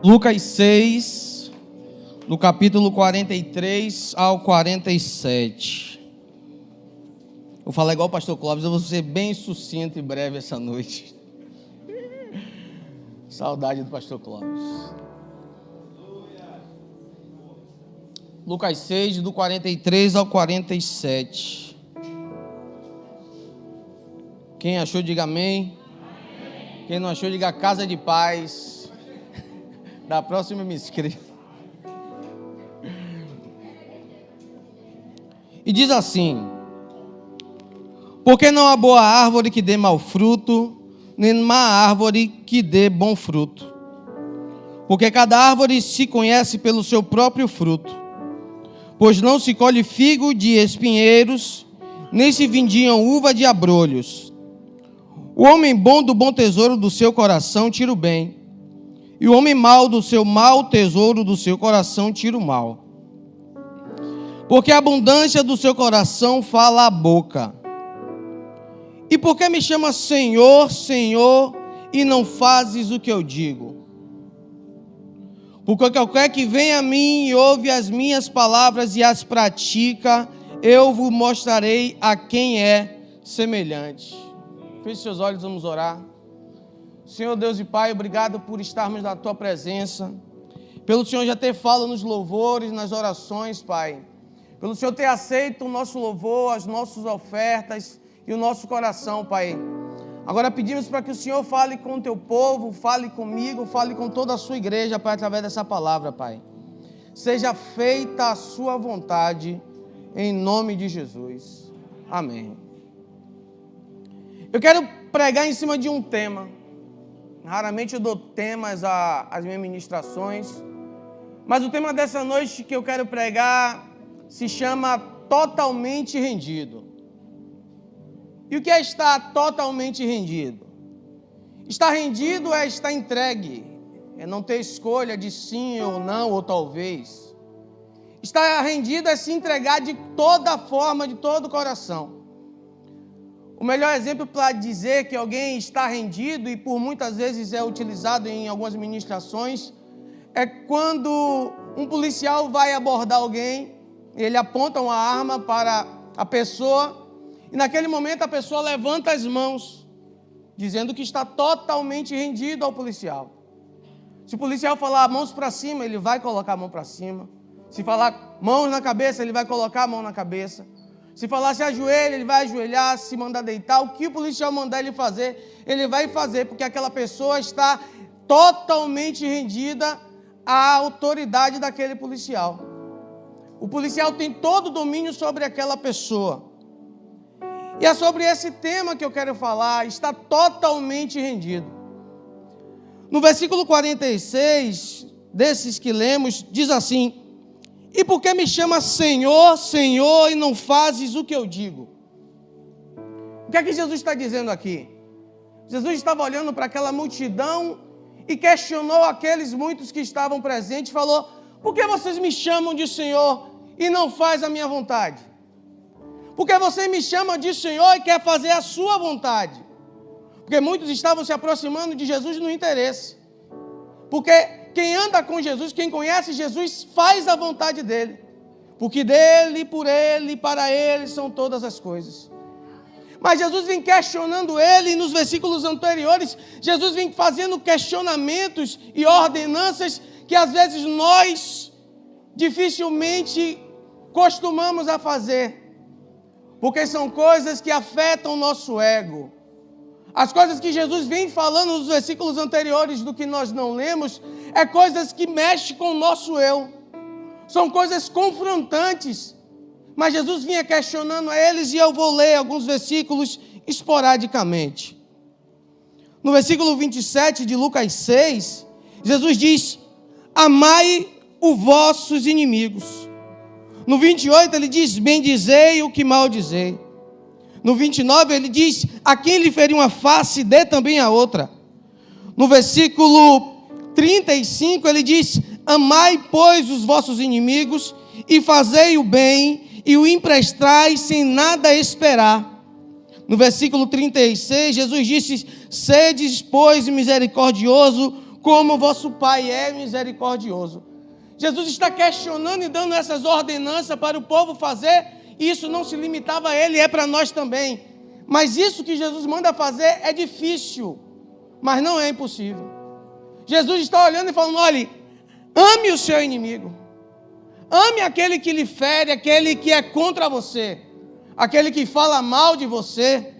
Lucas 6, do capítulo 43 ao 47. Vou falar igual o pastor Clóvis, eu vou ser bem sucinto e breve essa noite. Saudade do pastor Clóvis. Lucas 6, do 43 ao 47. Quem achou, diga amém. Quem não achou, diga casa de paz. Da próxima eu me inscrevo. E diz assim: porque não há boa árvore que dê mau fruto, nem má árvore que dê bom fruto. Porque cada árvore se conhece pelo seu próprio fruto. Pois não se colhe figo de espinheiros, nem se vindiam uva de abrolhos. O homem bom do bom tesouro do seu coração tira o bem, e o homem mau do seu mau tesouro do seu coração tira o mal. Porque a abundância do seu coração fala a boca. E por que me chamas Senhor, Senhor, e não fazes o que eu digo? Porque qualquer que vem a mim e ouve as minhas palavras e as pratica, eu vos mostrarei a quem é semelhante. Feche seus olhos, vamos orar. Senhor Deus e Pai, obrigado por estarmos na Tua presença, pelo Senhor já ter fala nos louvores, nas orações, Pai, pelo Senhor ter aceito o nosso louvor, as nossas ofertas e o nosso coração, Pai. Agora pedimos para que o Senhor fale com o Teu povo, fale comigo, fale com toda a Sua igreja, Pai, através dessa palavra, Pai. Seja feita a Sua vontade, em nome de Jesus. Amém. Eu quero pregar em cima de um tema. Raramente eu dou temas às minhas ministrações, mas o tema dessa noite que eu quero pregar se chama Totalmente Rendido. E o que é estar totalmente rendido? Estar rendido é estar entregue, é não ter escolha de sim ou não, ou talvez. Estar rendido é se entregar de toda forma, de todo o coração. O melhor exemplo para dizer que alguém está rendido, e por muitas vezes é utilizado em algumas ministrações, é quando um policial vai abordar alguém, ele aponta uma arma para a pessoa, e naquele momento a pessoa levanta as mãos, dizendo que está totalmente rendido ao policial. Se o policial falar mãos para cima, ele vai colocar a mão para cima. Se falar mãos na cabeça, ele vai colocar a mão na cabeça. Se falar se ajoelha, ele vai ajoelhar. Se mandar deitar, o que o policial mandar ele fazer, ele vai fazer, porque aquela pessoa está totalmente rendida à autoridade daquele policial. O policial tem todo o domínio sobre aquela pessoa. E é sobre esse tema que eu quero falar, está totalmente rendido. No versículo 46, desses que lemos, diz assim: e por que me chama Senhor, Senhor, e não fazes o que eu digo? O que é que Jesus está dizendo aqui? Jesus estava olhando para aquela multidão e questionou aqueles muitos que estavam presentes, falou: por que vocês me chamam de Senhor e não faz a minha vontade? Porque você me chama de Senhor e quer fazer a sua vontade. Porque muitos estavam se aproximando de Jesus no interesse. Porque quem anda com Jesus, quem conhece Jesus, faz a vontade dele. Porque dele, por ele e para ele são todas as coisas. Mas Jesus vem questionando ele, e nos versículos anteriores, Jesus vem fazendo questionamentos e ordenanças que às vezes nós dificilmente costumamos a fazer. Porque são coisas que afetam o nosso ego. As coisas que Jesus vem falando nos versículos anteriores do que nós não lemos, é coisas que mexem com o nosso eu. São coisas confrontantes. Mas Jesus vinha questionando a eles, e eu vou ler alguns versículos esporadicamente. No versículo 27 de Lucas 6, Jesus diz: amai os vossos inimigos. No 28 ele diz: bendizei o que maldizei. No 29 ele diz: a quem lhe ferir uma face, dê também a outra. No versículo 35 ele diz: amai, pois, os vossos inimigos, e fazei o bem, e o emprestai sem nada esperar. No versículo 36, Jesus disse: sedes, pois, misericordioso, como vosso Pai é misericordioso. Jesus está questionando e dando essas ordenanças para o povo fazer, e isso não se limitava a ele, é para nós também. Mas isso que Jesus manda fazer é difícil, mas não é impossível. Jesus está olhando e falando: olhe, ame o seu inimigo, ame aquele que lhe fere, aquele que é contra você, aquele que fala mal de você.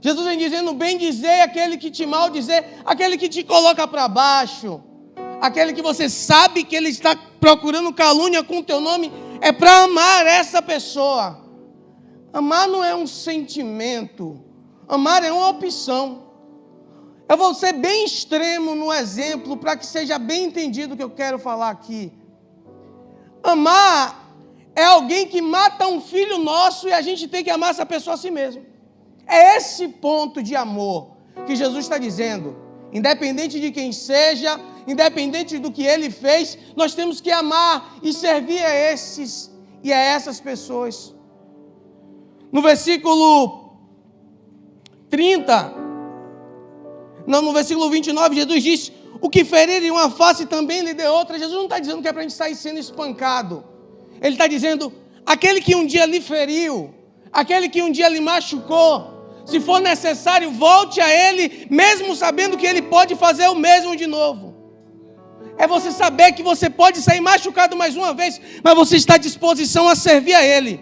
Jesus vem dizendo: bem dizer aquele que te maldizer, aquele que te coloca para baixo, aquele que você sabe que ele está procurando calúnia com o teu nome, é para amar essa pessoa. Amar não é um sentimento, amar é uma opção. Eu vou ser bem extremo no exemplo, para que seja bem entendido o que eu quero falar aqui. Amar é alguém que mata um filho nosso e a gente tem que amar essa pessoa a si mesmo. É esse ponto de amor que Jesus está dizendo. Independente de quem seja, independente do que ele fez, nós temos que amar e servir a esses e a essas pessoas. No versículo 29, Jesus diz: o que ferir em uma face também lhe dê outra. Jesus não está dizendo que é para a gente sair sendo espancado. Ele está dizendo: aquele que um dia lhe feriu, aquele que um dia lhe machucou, se for necessário, volte a ele, mesmo sabendo que ele pode fazer o mesmo de novo. É você saber que você pode sair machucado mais uma vez, mas você está à disposição a servir a ele.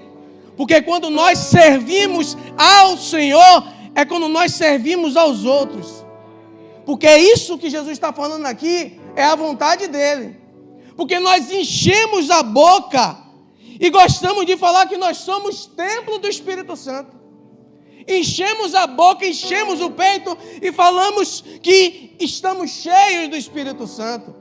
Porque quando nós servimos ao Senhor, é quando nós servimos aos outros. Porque é isso que Jesus está falando aqui, é a vontade dele. Porque nós enchemos a boca e gostamos de falar que nós somos templo do Espírito Santo. Enchemos a boca, enchemos o peito e falamos que estamos cheios do Espírito Santo.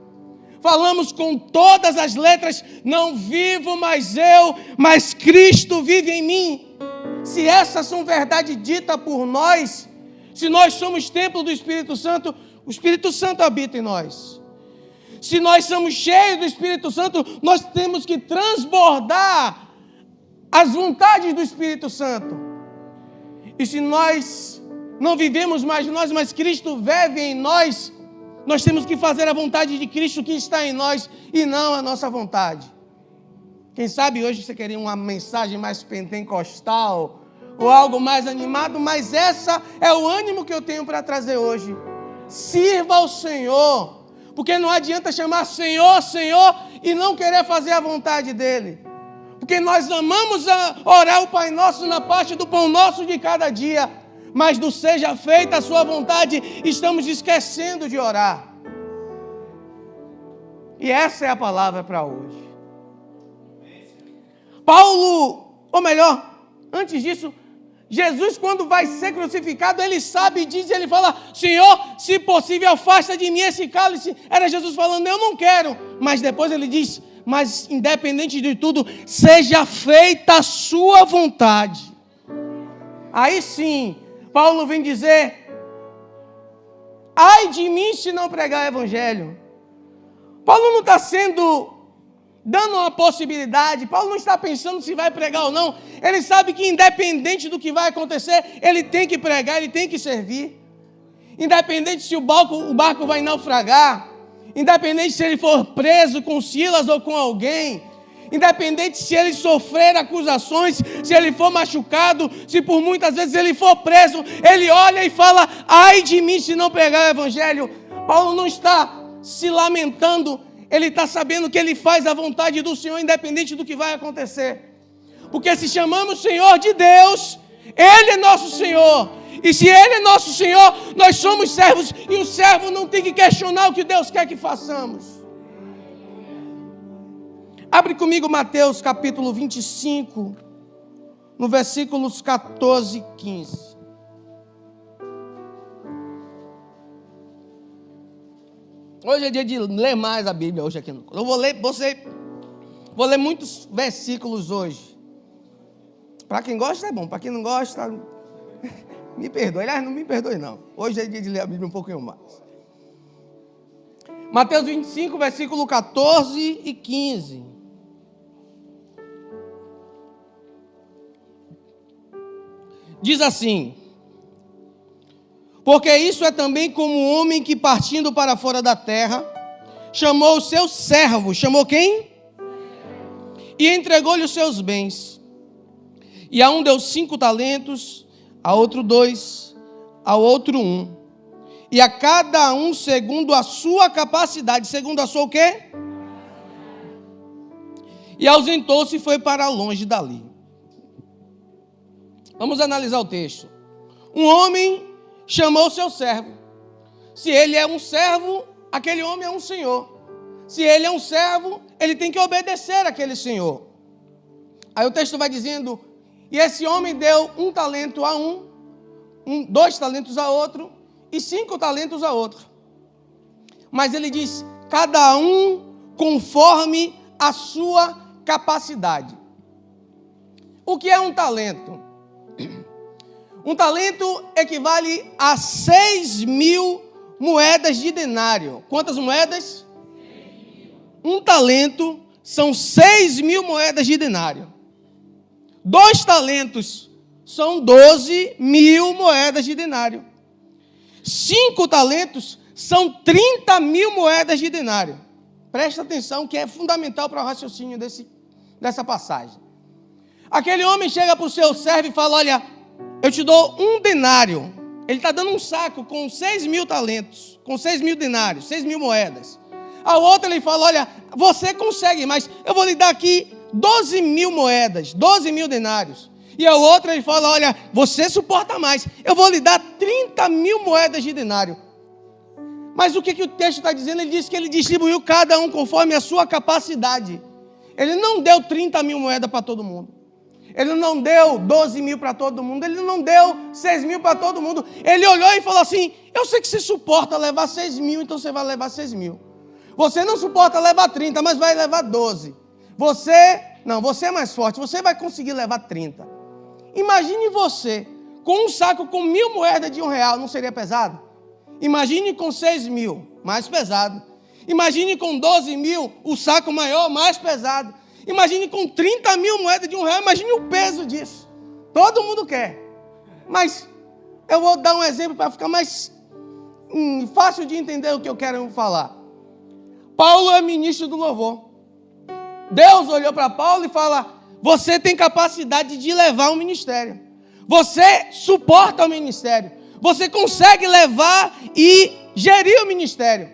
Falamos com todas as letras: não vivo mais eu, mas Cristo vive em mim. Se essas são verdades ditas por nós, se nós somos templo do Espírito Santo, o Espírito Santo habita em nós. Se nós somos cheios do Espírito Santo, nós temos que transbordar as vontades do Espírito Santo. E se nós não vivemos mais nós, mas Cristo vive em nós, nós temos que fazer a vontade de Cristo que está em nós e não a nossa vontade. Quem sabe hoje você queria uma mensagem mais pentecostal ou algo mais animado, mas essa é o ânimo que eu tenho para trazer hoje. Sirva ao Senhor, porque não adianta chamar Senhor, Senhor e não querer fazer a vontade dEle. Porque nós amamos orar o Pai Nosso na parte do pão nosso de cada dia, mas do seja feita a sua vontade, estamos esquecendo de orar. E essa é a palavra para hoje. Paulo, ou melhor, antes disso, Jesus, quando vai ser crucificado, ele sabe e diz, ele fala: Senhor, se possível, afasta de mim esse cálice. Era Jesus falando: eu não quero. Mas depois ele diz: mas independente de tudo, seja feita a sua vontade. Aí sim, Paulo vem dizer: ai de mim se não pregar o evangelho. Paulo não está dando uma possibilidade, Paulo não está pensando se vai pregar ou não. Ele sabe que independente do que vai acontecer, ele tem que pregar, ele tem que servir. Independente se o barco vai naufragar, independente se ele for preso com Silas ou com alguém, independente se ele sofrer acusações, se ele for machucado, se por muitas vezes ele for preso, ele olha e fala: ai de mim se não pregar o evangelho. Paulo não está se lamentando, ele está sabendo que ele faz a vontade do Senhor, independente do que vai acontecer. Porque se chamamos Senhor de Deus, Ele é nosso Senhor. E se Ele é nosso Senhor, nós somos servos. E o servo não tem que questionar o que Deus quer que façamos. Abre comigo Mateus capítulo 25, no versículos 14 e 15. Hoje é dia de ler mais a Bíblia, hoje aqui. Eu vou ler muitos versículos hoje. Para quem gosta é bom, para quem não gosta, me perdoe. Aliás, não me perdoe não. Hoje é dia de ler a Bíblia um pouquinho mais. Mateus 25, versículo 14 e 15. Diz assim: Porque isso é também como um homem que, partindo para fora da terra, chamou o seu servo. Chamou quem? E entregou-lhe os seus bens. E a um deu 5 talentos, a outro 2, a outro 1. E a cada um segundo a sua capacidade. Segundo a sua o quê? E ausentou-se e foi para longe dali. Vamos analisar o texto. Um homem chamou o seu servo. Se ele é um servo, aquele homem é um senhor. Se ele é um servo, ele tem que obedecer àquele senhor. Aí o texto vai dizendo, e esse homem deu 1 talento a um, 2 talentos a outro, e 5 talentos a outro. Mas ele diz, cada um conforme a sua capacidade. O que é um talento? Um talento equivale a 6.000 moedas de denário. Quantas moedas? 1 talento são 6.000 moedas de denário. 2 talentos são 12.000 moedas de denário. 5 talentos são 30.000 moedas de denário. Presta atenção que é fundamental para o raciocínio dessa passagem. Aquele homem chega para o seu servo e fala, olha, eu te dou 1 denário. Ele está dando um saco com 6.000 talentos, com 6.000 denários, 6.000 moedas. A outra ele fala, olha, você consegue, mas eu vou lhe dar aqui 12.000 moedas, 12.000 denários. E a outra ele fala, olha, você suporta mais, eu vou lhe dar 30.000 moedas de denário. Mas o que o texto está dizendo? Ele diz que ele distribuiu cada um conforme a sua capacidade. Ele não deu 30.000 moedas para todo mundo. Ele não deu 12.000 para todo mundo. Ele não deu 6.000 para todo mundo. Ele olhou e falou assim, eu sei que você suporta levar 6.000, então você vai levar 6.000. Você não suporta levar 30, mas vai levar 12. Você é mais forte, você vai conseguir levar 30. Imagine você com um saco com 1.000 moedas de R$1, não seria pesado? Imagine com 6.000, mais pesado. Imagine com 12.000, o saco maior, mais pesado. Imagine com 30.000 moedas de R$1, imagine o peso disso. Todo mundo quer. Mas eu vou dar um exemplo para ficar mais fácil de entender o que eu quero falar. Paulo é ministro do louvor. Deus olhou para Paulo e fala, você tem capacidade de levar um ministério. Você suporta o ministério. Você consegue levar e gerir o ministério.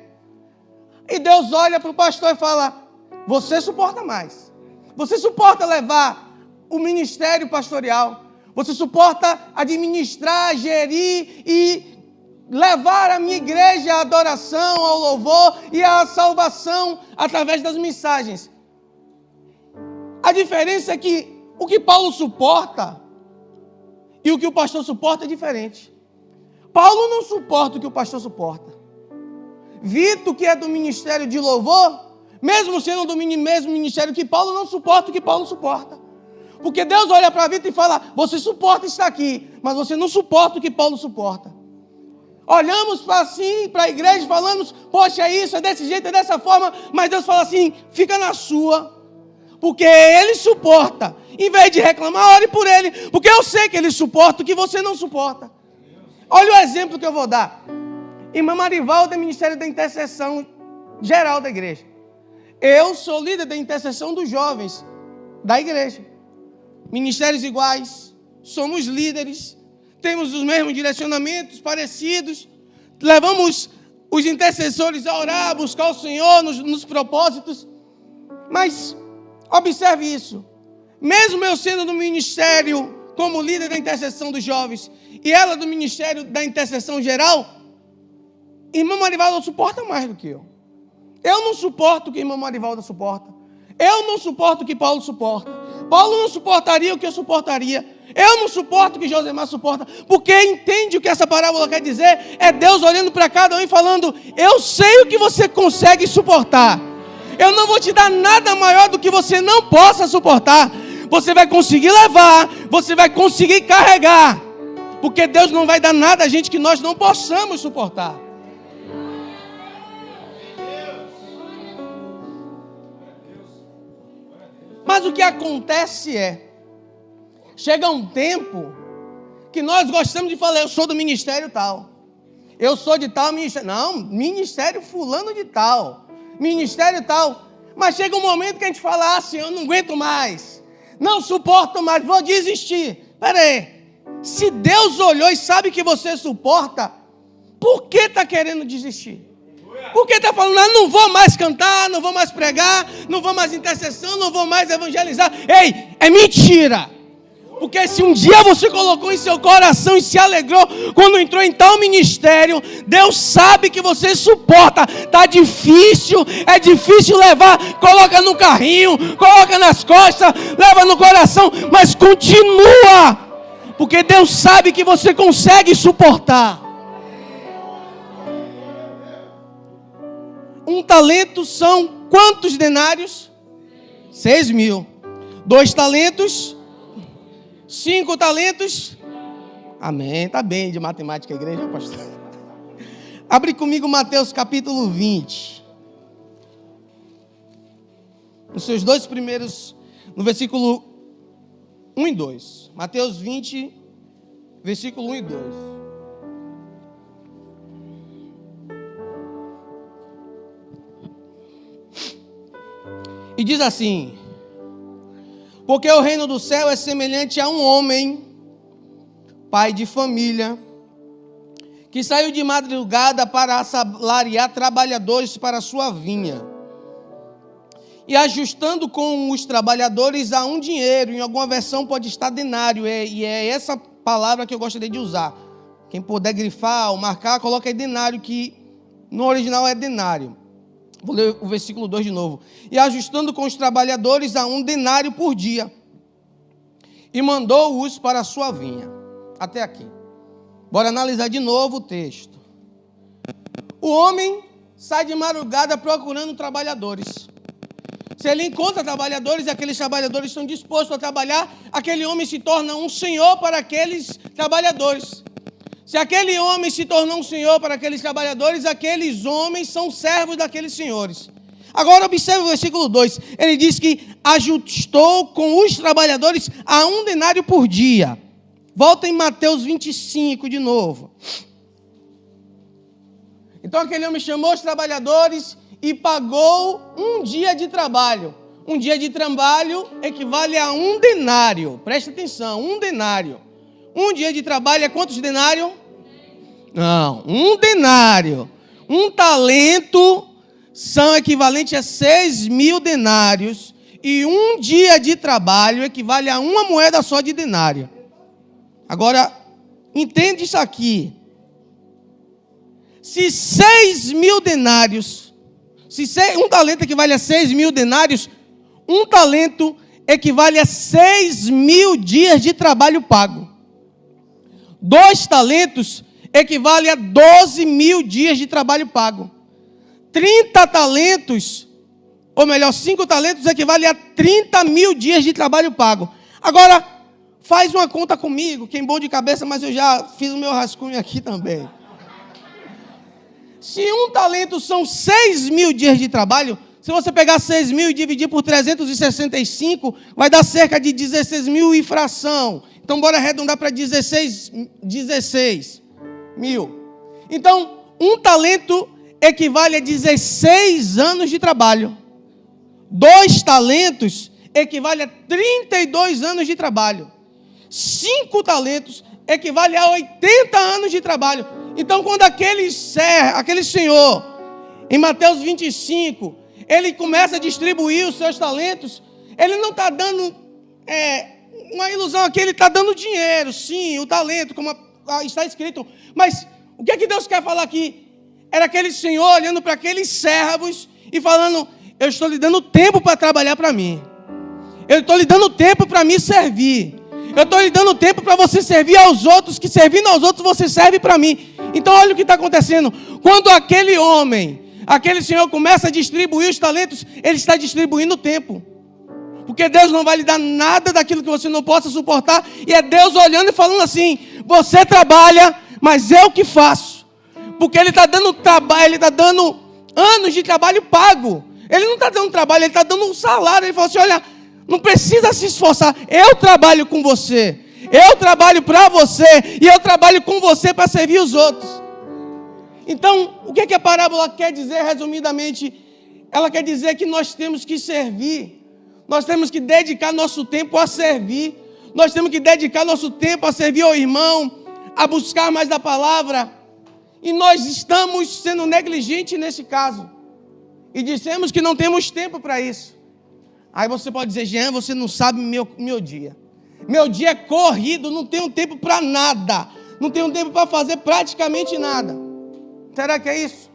E Deus olha para o pastor e fala, você suporta mais. Você suporta levar o ministério pastoral. Você suporta administrar, gerir e levar a minha igreja à adoração, ao louvor e à salvação através das mensagens. A diferença é que o que Paulo suporta e o que o pastor suporta é diferente. Paulo não suporta o que o pastor suporta. Vitor, que é do ministério de louvor, mesmo sendo do mesmo ministério que Paulo, não suporta o que Paulo suporta. Porque Deus olha para Vitor e fala, você suporta estar aqui, mas você não suporta o que Paulo suporta. Olhamos para a igreja e falamos, poxa, é isso, é desse jeito, é dessa forma, mas Deus fala assim, fica na sua, porque ele suporta. Em vez de reclamar, ore por ele, porque eu sei que ele suporta o que você não suporta. Olha o exemplo que eu vou dar. Irmã Marivalda é Ministério da Intercessão Geral da igreja. Eu sou líder da intercessão dos jovens da igreja. Ministérios iguais, somos líderes, temos os mesmos direcionamentos parecidos, levamos os intercessores a orar, a buscar o Senhor nos propósitos. Mas observe isso. Mesmo eu sendo do ministério como líder da intercessão dos jovens e ela do ministério da intercessão geral, irmã Marivalda suporta mais do que eu. Eu não suporto o que a irmã Marivalda suporta. Eu não suporto o que Paulo suporta. Paulo não suportaria o que eu suportaria. Eu não suporto o que Josemar suporta. Porque entende o que essa parábola quer dizer? É Deus olhando para cada um e falando, eu sei o que você consegue suportar. Eu não vou te dar nada maior do que você não possa suportar. Você vai conseguir levar, você vai conseguir carregar. Porque Deus não vai dar nada a gente que nós não possamos suportar. Mas o que acontece chega um tempo que nós gostamos de falar, eu sou do ministério tal. eu sou de tal ministério. Não, ministério fulano de tal. Ministério tal. Mas chega um momento que a gente fala, Senhor, eu não aguento mais. Não suporto mais, vou desistir. Espera aí. Se Deus olhou e sabe que você suporta, por que está querendo desistir? Por que está falando, não vou mais cantar, não vou mais pregar, não vou mais intercessão, não vou mais evangelizar? Ei, é mentira. Porque se um dia você colocou em seu coração e se alegrou quando entrou em tal ministério, Deus sabe que você suporta. Está difícil, é difícil levar, coloca no carrinho, coloca nas costas, leva no coração, mas continua. Porque Deus sabe que você consegue suportar. Um talento são quantos denários? 6.000. 2 talentos? 5 talentos? Amém. Está bem de matemática, igreja, pastor. Abre comigo Mateus capítulo 20. Nos seus 2 primeiros, no versículo 1 e 2. Mateus 20, versículo 1 e 2. E diz assim: porque o reino do céu é semelhante a um homem, pai de família, que saiu de madrugada para assalariar trabalhadores para a sua vinha. E ajustando com os trabalhadores a um dinheiro, em alguma versão pode estar denário, e é essa palavra que eu gostaria de usar. Quem puder grifar ou marcar, coloca aí denário, que no original é denário. Vou ler o versículo 2 de novo. E ajustando com os trabalhadores a um denário por dia. E mandou-os para a sua vinha. Até aqui. Bora analisar de novo o texto. O homem sai de madrugada procurando trabalhadores. Se ele encontra trabalhadores e aqueles trabalhadores estão dispostos a trabalhar, aquele homem se torna um senhor para aqueles trabalhadores. Se aquele homem se tornou um senhor para aqueles trabalhadores, aqueles homens são servos daqueles senhores. Agora observe o versículo 2. Ele diz que ajustou com os trabalhadores a um denário por dia. Volta em Mateus 25 de novo. Então aquele homem chamou os trabalhadores e pagou um dia de trabalho. Um dia de trabalho equivale a um denário. Presta atenção, um denário. Um dia de trabalho é quantos denários? Não, um denário. Um talento são equivalentes a 6.000 denários. E um dia de trabalho equivale a uma moeda só de denário. Agora, entende isso aqui. Se 6.000 denários, um talento equivale a 6.000 denários, um talento equivale a 6.000 dias de trabalho pago. 2 talentos equivale a 12.000 dias de trabalho pago. 30 talentos, ou melhor, 5 talentos equivale a 30.000 dias de trabalho pago. Agora, faz uma conta comigo, que é bom de cabeça, mas eu já fiz o meu rascunho aqui também. Se um talento são 6.000 dias de trabalho, se você pegar 6.000 e dividir por 365, vai dar cerca de 16.000 e fração. Então, bora arredondar para 16 mil. Então, um talento equivale a 16 anos de trabalho. 2 talentos equivale a 32 anos de trabalho. 5 talentos equivale a 80 anos de trabalho. Então, quando aquele senhor, em Mateus 25, ele começa a distribuir os seus talentos, ele não está dando uma ilusão aqui, ele está dando dinheiro, sim, o talento, como está escrito. Mas o que é que Deus quer falar aqui? Era aquele senhor olhando para aqueles servos e falando: eu estou lhe dando tempo para trabalhar para mim. Eu estou lhe dando tempo para me servir. Eu estou lhe dando tempo para você servir aos outros, que servindo aos outros você serve para mim. Então olha o que está acontecendo. Quando aquele homem, aquele senhor começa a distribuir os talentos, ele está distribuindo o tempo. Porque Deus não vai lhe dar nada daquilo que você não possa suportar. E é Deus olhando e falando assim: você trabalha, mas eu que faço. Porque Ele está dando trabalho, Ele está dando anos de trabalho pago. Ele não está dando trabalho, Ele está dando um salário. Ele falou assim: olha, não precisa se esforçar, eu trabalho com você. Eu trabalho para você e eu trabalho com você para servir os outros. Então, o que a parábola quer dizer, resumidamente? Ela quer dizer que nós temos que servir, nós temos que dedicar nosso tempo a servir, nós temos que dedicar nosso tempo a servir ao irmão, a buscar mais da palavra, e nós estamos sendo negligentes nesse caso, e dissemos que não temos tempo para isso. Aí você pode dizer: Jean, você não sabe meu dia. Meu dia é corrido, não tenho tempo para nada, não tenho tempo para fazer praticamente nada. Será que é isso?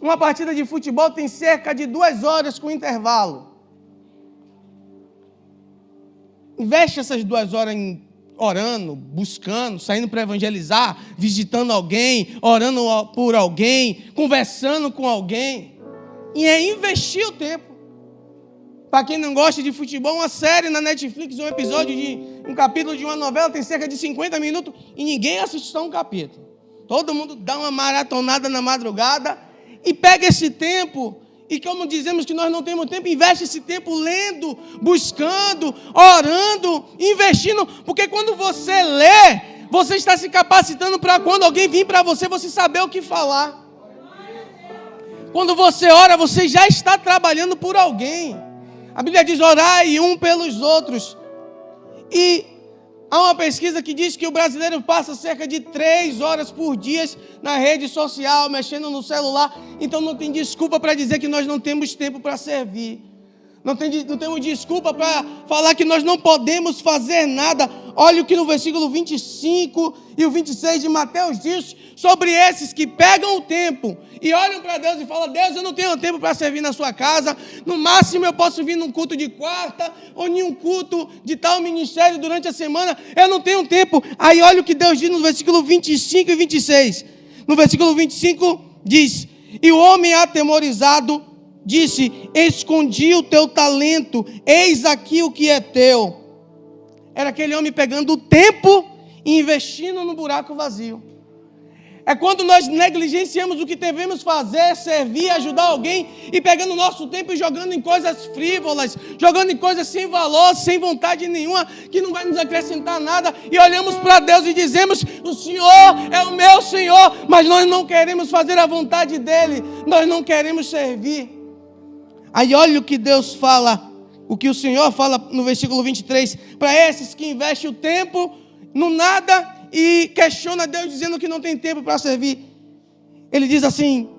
Uma partida de futebol tem cerca de 2 horas com intervalo. Investe essas 2 horas em orando, buscando, saindo para evangelizar, visitando alguém, orando por alguém, conversando com alguém. E é investir o tempo. Para quem não gosta de futebol, uma série na Netflix, um episódio um capítulo de uma novela tem cerca de 50 minutos e ninguém assiste só um capítulo. Todo mundo dá uma maratonada na madrugada e pega esse tempo. E como dizemos que nós não temos tempo, investe esse tempo lendo, buscando, orando, investindo. Porque quando você lê, você está se capacitando para quando alguém vir para você, você saber o que falar. Quando você ora, você já está trabalhando por alguém. A Bíblia diz: orai um pelos outros. E há uma pesquisa que diz que o brasileiro passa cerca de 3 horas por dia na rede social, mexendo no celular. Então não tem desculpa para dizer que nós não temos tempo para servir. Não temos desculpa para falar que nós não podemos fazer nada. Olha o que no versículo 25 e o 26 de Mateus diz sobre esses que pegam o tempo e olham para Deus e falam: Deus, eu não tenho tempo para servir na sua casa. No máximo eu posso vir num culto de quarta ou em um culto de tal ministério durante a semana. Eu não tenho tempo. Aí olha o que Deus diz no versículo 25 e 26. No versículo 25 diz: e o homem atemorizado disse: escondi o teu talento, eis aqui o que é teu. Era aquele homem pegando o tempo e investindo no buraco vazio. É quando nós negligenciamos o que devemos fazer, servir, ajudar alguém, e pegando o nosso tempo e jogando em coisas frívolas, jogando em coisas sem valor, sem vontade nenhuma, que não vai nos acrescentar nada, e olhamos para Deus e dizemos: o Senhor é o meu Senhor, mas nós não queremos fazer a vontade dEle, nós não queremos servir. Aí olha o que Deus fala, o que o Senhor fala no versículo 23, para esses que investem o tempo no nada e questiona Deus dizendo que não tem tempo para servir. Ele diz assim: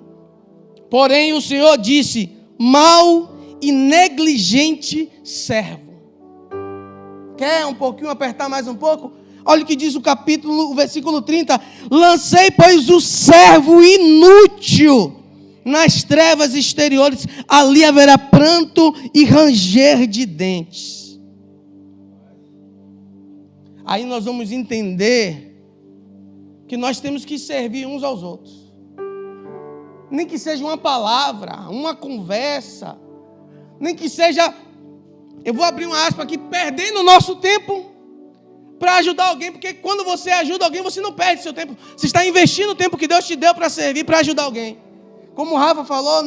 porém o Senhor disse: mau e negligente servo. Quer um pouquinho apertar mais um pouco? Olha o que diz o versículo 30. Lancei, pois, o servo inútil nas trevas exteriores, ali haverá pranto e ranger de dentes. Aí nós vamos entender que nós temos que servir uns aos outros. Nem que seja uma palavra, uma conversa, nem que seja, eu vou abrir uma aspa aqui, perdendo o nosso tempo para ajudar alguém, porque quando você ajuda alguém, você não perde seu tempo, você está investindo o tempo que Deus te deu para servir, para ajudar alguém. Como o Rafa falou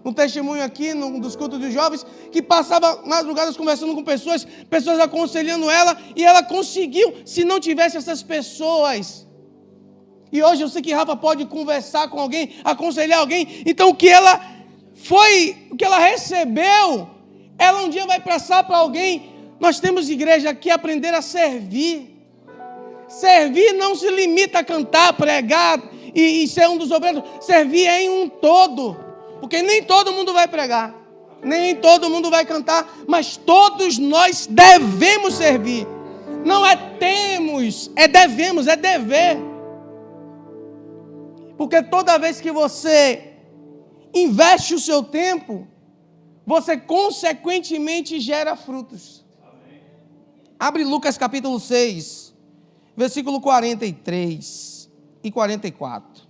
no testemunho aqui, num dos cultos dos jovens, que passava madrugadas conversando com pessoas aconselhando ela, e ela conseguiu, se não tivesse essas pessoas. E hoje eu sei que Rafa pode conversar com alguém, aconselhar alguém, então o que ela recebeu, ela um dia vai passar para alguém. Nós temos igreja que aprender a servir. Servir não se limita a cantar, pregar e ser um dos obreiros. Servir é em um todo, porque nem todo mundo vai pregar, nem todo mundo vai cantar, mas todos nós devemos servir. Não é temos, é devemos, é dever. Porque toda vez que você investe o seu tempo, você consequentemente gera frutos. Abre Lucas capítulo 6, versículo 43 e 44.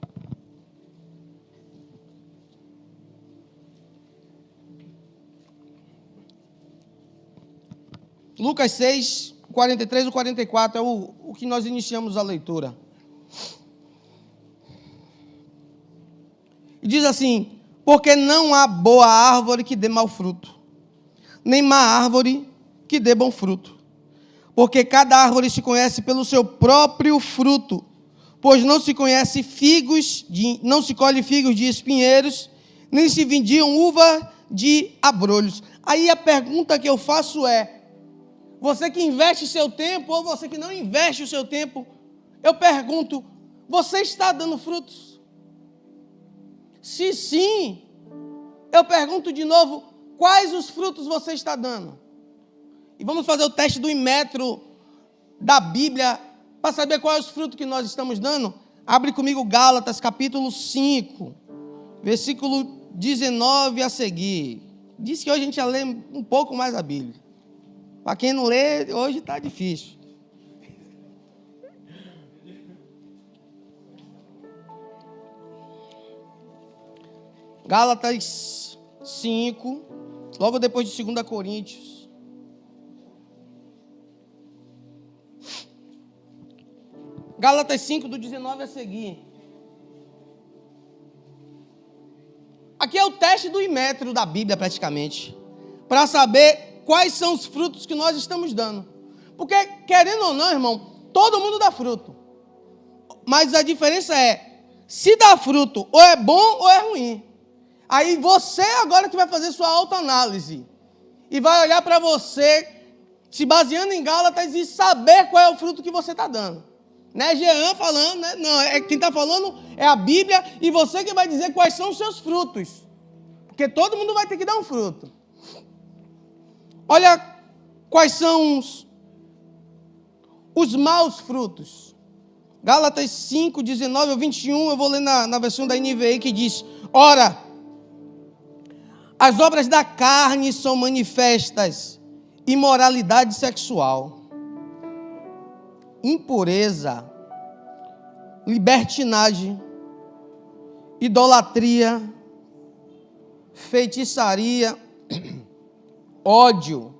Lucas 6, 43 e 44 é o que nós iniciamos a leitura. E diz assim: porque não há boa árvore que dê mau fruto, nem má árvore que dê bom fruto. Porque cada árvore se conhece pelo seu próprio fruto. pois não se colhe figos de espinheiros, nem se vendiam uva de abrolhos. Aí a pergunta que eu faço é: você que investe seu tempo, ou você que não investe o seu tempo, eu pergunto, você está dando frutos? Se sim, eu pergunto de novo, quais os frutos você está dando? E vamos fazer o teste do Inmetro da Bíblia, para saber quais os frutos que nós estamos dando. Abre comigo Gálatas, capítulo 5, versículo 19 a seguir. Diz que hoje a gente ia ler um pouco mais a Bíblia. Para quem não lê, hoje está difícil. Gálatas 5, logo depois de 2 Coríntios. Gálatas 5, do 19 a seguir. Aqui é o teste do Inmetro da Bíblia, praticamente, para saber quais são os frutos que nós estamos dando. Porque, querendo ou não, irmão, todo mundo dá fruto. Mas a diferença é, se dá fruto, ou é bom ou é ruim. Aí você agora que vai fazer sua autoanálise e vai olhar para você, se baseando em Gálatas, e saber qual é o fruto que você está dando. Não é Jean falando, né? Não, quem está falando é a Bíblia, e você que vai dizer quais são os seus frutos. Porque todo mundo vai ter que dar um fruto. Olha quais são os maus frutos. Gálatas 5, 19 ao 21, eu vou ler na versão da NVI, que diz: ora, as obras da carne são manifestas: imoralidade sexual, impureza, libertinagem, idolatria, feitiçaria, ódio,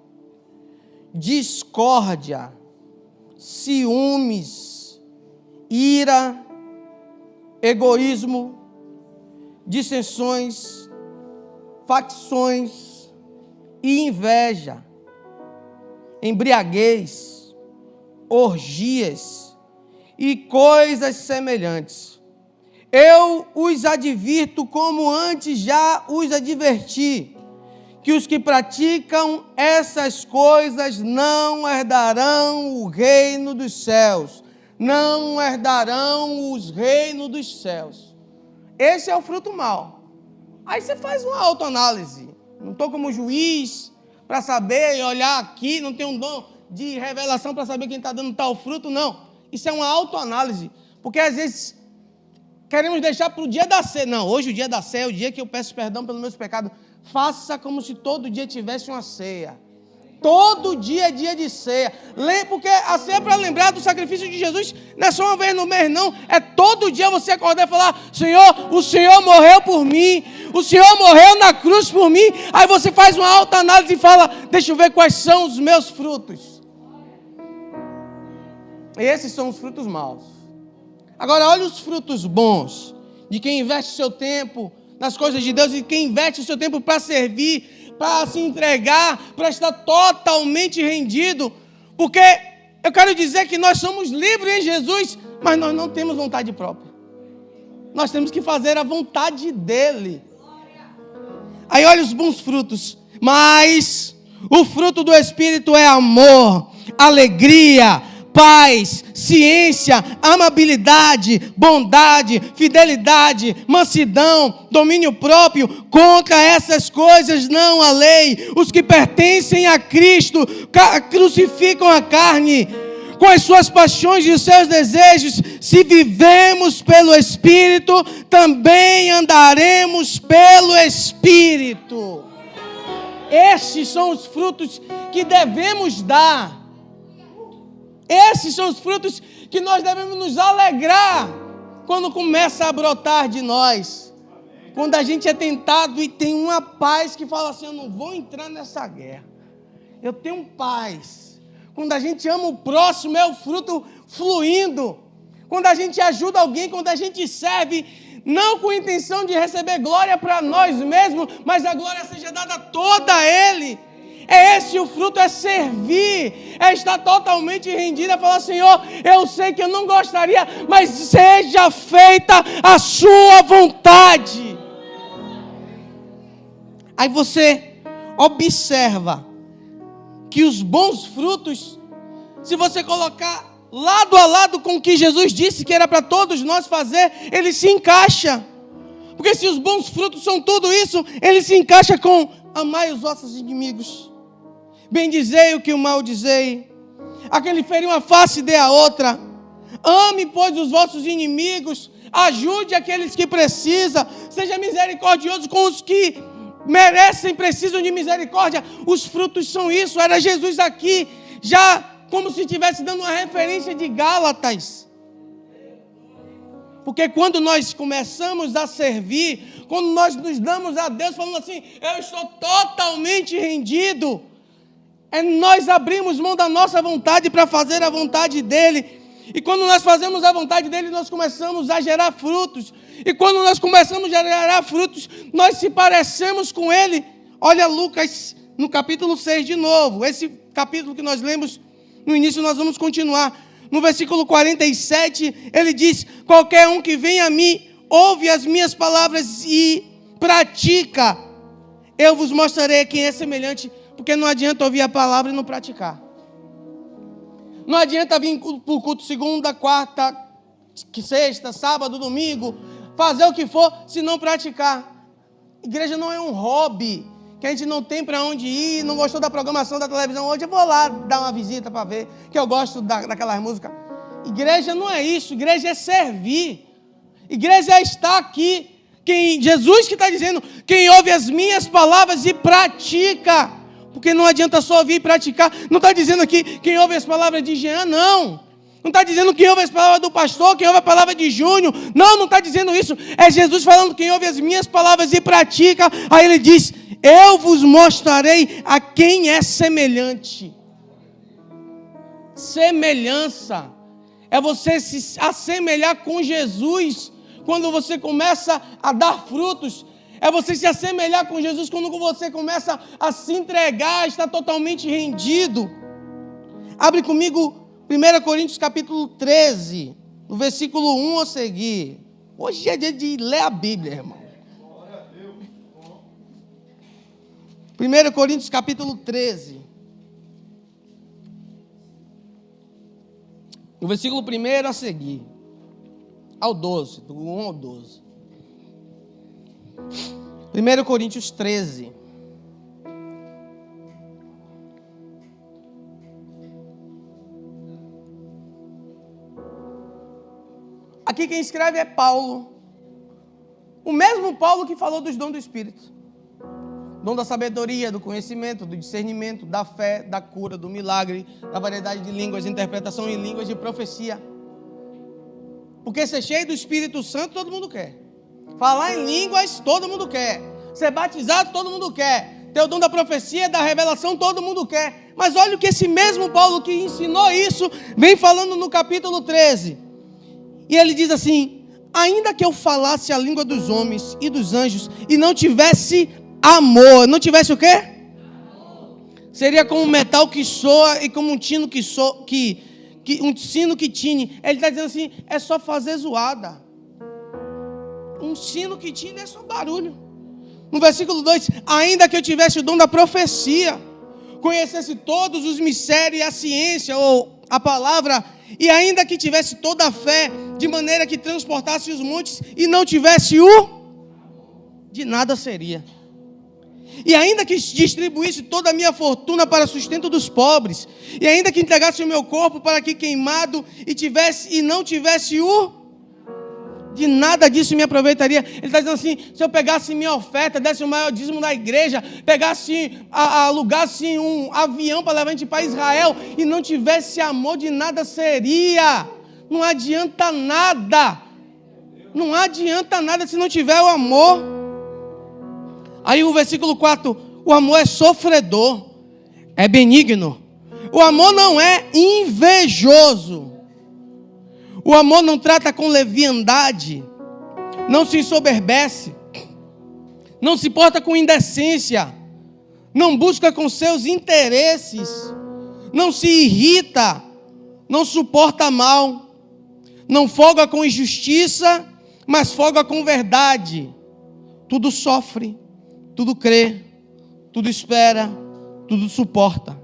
discórdia, ciúmes, ira, egoísmo, dissensões, facções e inveja, embriaguez, orgias e coisas semelhantes. Eu os advirto, como antes já os adverti, que os que praticam essas coisas não herdarão o reino dos céus. Não herdarão os reinos dos céus. Esse é o fruto mau. Aí você faz uma autoanálise. Não estou como juiz para saber e olhar aqui, não tenho um dom de revelação para saber quem está dando tal fruto, não. Isso é uma autoanálise. Porque às vezes queremos deixar para o dia da ceia. Não, hoje o dia da ceia é o dia que eu peço perdão pelos meus pecados. Faça como se todo dia tivesse uma ceia. Todo dia é dia de ceia. Porque a ceia é para lembrar do sacrifício de Jesus. Não é só uma vez no mês, não. É todo dia você acordar e falar: Senhor, o Senhor morreu por mim. O Senhor morreu na cruz por mim. Aí você faz uma autoanálise e fala: deixa eu ver quais são os meus frutos. Esses são os frutos maus. Agora, olha os frutos bons de quem investe seu tempo nas coisas de Deus e quem investe seu tempo para servir, para se entregar, para estar totalmente rendido. Porque eu quero dizer que nós somos livres em Jesus, mas nós não temos vontade própria. Nós temos que fazer a vontade dEle. Aí olha os bons frutos. Mas o fruto do Espírito é amor, alegria, paz, ciência, amabilidade, bondade, fidelidade, mansidão, domínio próprio. Contra essas coisas não há lei. Os que pertencem a Cristo crucificam a carne com as suas paixões e os seus desejos. Se vivemos pelo Espírito, também andaremos pelo Espírito. Estes são os frutos que devemos dar. Esses são os frutos que nós devemos nos alegrar quando começa a brotar de nós. Quando a gente é tentado e tem uma paz que fala assim: eu não vou entrar nessa guerra. Eu tenho paz. Quando a gente ama o próximo, é o fruto fluindo. Quando a gente ajuda alguém, quando a gente serve, não com a intenção de receber glória para nós mesmos, mas a glória seja dada toda a Ele. É esse o fruto, é servir, é estar totalmente rendido, é falar: Senhor, eu sei que eu não gostaria, mas seja feita a sua vontade. Aí você observa que os bons frutos, se você colocar lado a lado com o que Jesus disse que era para todos nós fazer, ele se encaixa. Porque se os bons frutos são tudo isso, ele se encaixa com: amai os vossos inimigos, bendizei o que o maldizei, a quem lhe ferir uma face dê a outra, ame, pois, os vossos inimigos, ajude aqueles que precisam, seja misericordioso com os que merecem, precisam de misericórdia. Os frutos são isso. Era Jesus aqui, já como se estivesse dando uma referência de Gálatas. Porque quando nós começamos a servir, quando nós nos damos a Deus falando assim: eu estou totalmente rendido, nós abrimos mão da nossa vontade para fazer a vontade dEle. E quando nós fazemos a vontade dEle, nós começamos a gerar frutos. E quando nós começamos a gerar frutos, nós se parecemos com Ele. Olha Lucas no capítulo 6 de novo. Esse capítulo que nós lemos no início, nós vamos continuar. No versículo 47, ele diz: qualquer um que vem a mim, ouve as minhas palavras e pratica, eu vos mostrarei quem é semelhante. Porque não adianta ouvir a palavra e não praticar. Não adianta vir para o culto segunda, quarta, sexta, sábado, domingo, fazer o que for, se não praticar. Igreja não é um hobby que a gente não tem para onde ir. Não gostou da programação da televisão hoje, eu vou lá dar uma visita para ver, que eu gosto daquelas músicas. Igreja não é isso. Igreja é servir. Igreja é estar aqui. Jesus que está dizendo: quem ouve as minhas palavras e pratica. Porque não adianta só ouvir e praticar. Não está dizendo aqui quem ouve as palavras de Jean, não. Não está dizendo quem ouve as palavras do pastor, quem ouve a palavra de Júnior. Não está dizendo isso. É Jesus falando: quem ouve as minhas palavras e pratica. Aí ele diz: eu vos mostrarei a quem é semelhante. Semelhança é você se assemelhar com Jesus. Quando você começa a dar frutos, é você se assemelhar com Jesus quando você começa a se entregar, a estar totalmente rendido. Abre comigo 1 Coríntios capítulo 13, no versículo 1 a seguir. Hoje é dia de ler a Bíblia, irmão. 1 Coríntios capítulo 13. No versículo 1 a seguir. Ao 12, do 1 ao 12. 1 Coríntios 13. Aqui quem escreve é Paulo. O mesmo Paulo que falou dos dons do Espírito. Dom da sabedoria, do conhecimento, do discernimento, da fé, da cura, do milagre, da variedade de línguas, interpretação em línguas e profecia. Porque ser cheio do Espírito Santo todo mundo quer. Falar em línguas todo mundo quer. Ser batizado todo mundo quer. Ter o dom da profecia, da revelação todo mundo quer. Mas olha o que esse mesmo Paulo que ensinou isso vem falando no capítulo 13. E ele diz assim: ainda que eu falasse a língua dos homens e dos anjos e não tivesse amor, não tivesse o quê? Amor. Seria como um metal que soa e como um tino que soa, um sino que tine. Ele está dizendo assim: é só fazer zoada. Um sino que tine é só barulho. No versículo 2: ainda que eu tivesse o dom da profecia, conhecesse todos os mistérios e a ciência, ou a palavra, e ainda que tivesse toda a fé, de maneira que transportasse os montes, e não tivesse de nada seria. E ainda que distribuísse toda a minha fortuna para sustento dos pobres, e ainda que entregasse o meu corpo para que queimado, e não tivesse de nada disso me aproveitaria. Ele está dizendo assim: se eu pegasse minha oferta, desse o maior dízimo da igreja, pegasse, alugasse um avião para levar a gente para Israel, e não tivesse amor, de nada seria. Não adianta nada. Não adianta nada se não tiver o amor. Aí o versículo 4: o amor é sofredor, é benigno. O amor não é invejoso. O amor não trata com leviandade, não se ensoberbece, não se porta com indecência, não busca com seus interesses, não se irrita, não suporta mal, não folga com injustiça, mas folga com verdade. Tudo sofre, tudo crê, tudo espera, tudo suporta.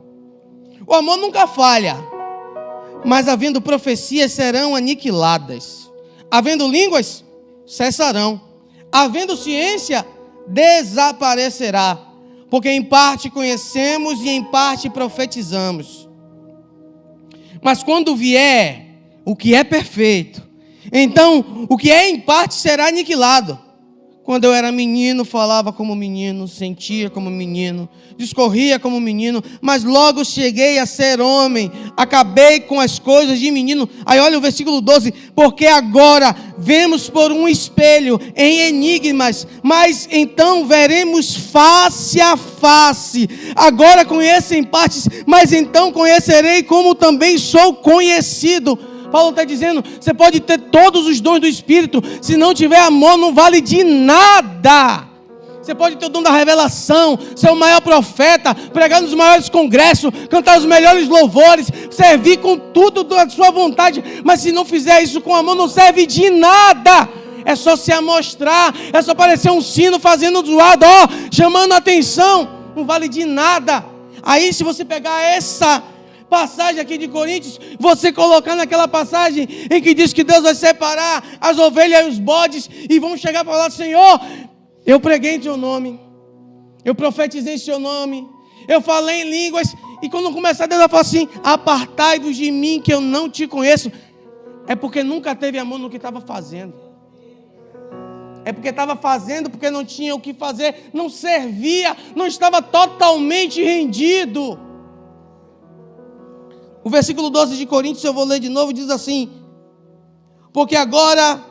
O amor nunca falha, mas havendo profecias serão aniquiladas, havendo línguas cessarão, havendo ciência desaparecerá, porque em parte conhecemos e em parte profetizamos. Mas quando vier o que é perfeito, então o que é em parte será aniquilado. Quando eu era menino, falava como menino, sentia como menino, discorria como menino, mas logo cheguei a ser homem, acabei com as coisas de menino. Aí olha o versículo 12, porque agora vemos por um espelho em enigmas, mas então veremos face a face. Agora conheço em partes, mas então conhecerei como também sou conhecido. Paulo está dizendo, você pode ter todos os dons do Espírito, se não tiver amor não vale de nada. Você pode ter o dom da revelação, ser o maior profeta, pregar nos maiores congressos, cantar os melhores louvores, servir com tudo da sua vontade, mas se não fizer isso com amor não serve de nada. É só se amostrar, é só parecer um sino fazendo zoado, chamando a atenção, não vale de nada. Aí se você pegar essa passagem aqui de Coríntios, você colocar naquela passagem em que diz que Deus vai separar as ovelhas e os bodes e vão chegar para lá, Senhor, eu preguei em teu nome, eu profetizei em teu nome, eu falei em línguas, e quando começar Deus vai falar assim, apartai-vos de mim que eu não te conheço. É porque nunca teve amor no que estava fazendo, é porque estava fazendo porque não tinha o que fazer, não servia, não estava totalmente rendido. O versículo 12 de Coríntios, eu vou ler de novo, diz assim, porque agora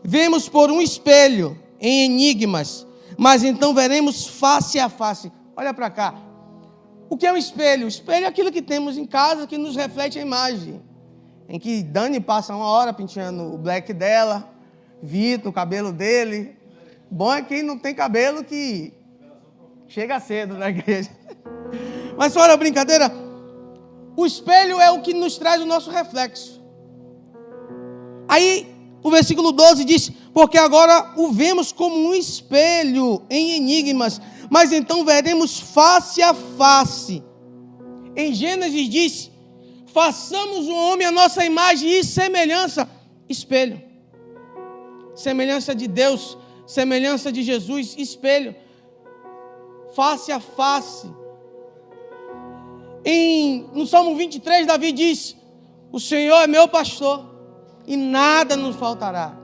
vemos por um espelho em enigmas, mas então veremos face a face. Olha para cá, o que é um espelho? O espelho é aquilo que temos em casa, que nos reflete a imagem, em que Dani passa uma hora penteando o black dela, Vitor, o cabelo dele. Bom é quem não tem cabelo que chega cedo na igreja. Mas fora a brincadeira, o espelho é o que nos traz o nosso reflexo. Aí o versículo 12 diz, porque agora o vemos como um espelho em enigmas, mas então veremos face a face. Em Gênesis diz, façamos o homem a nossa imagem e semelhança. Espelho. Semelhança de Deus, semelhança de Jesus, espelho. Face a face. No Salmo 23, Davi diz, o Senhor é meu pastor e nada nos faltará.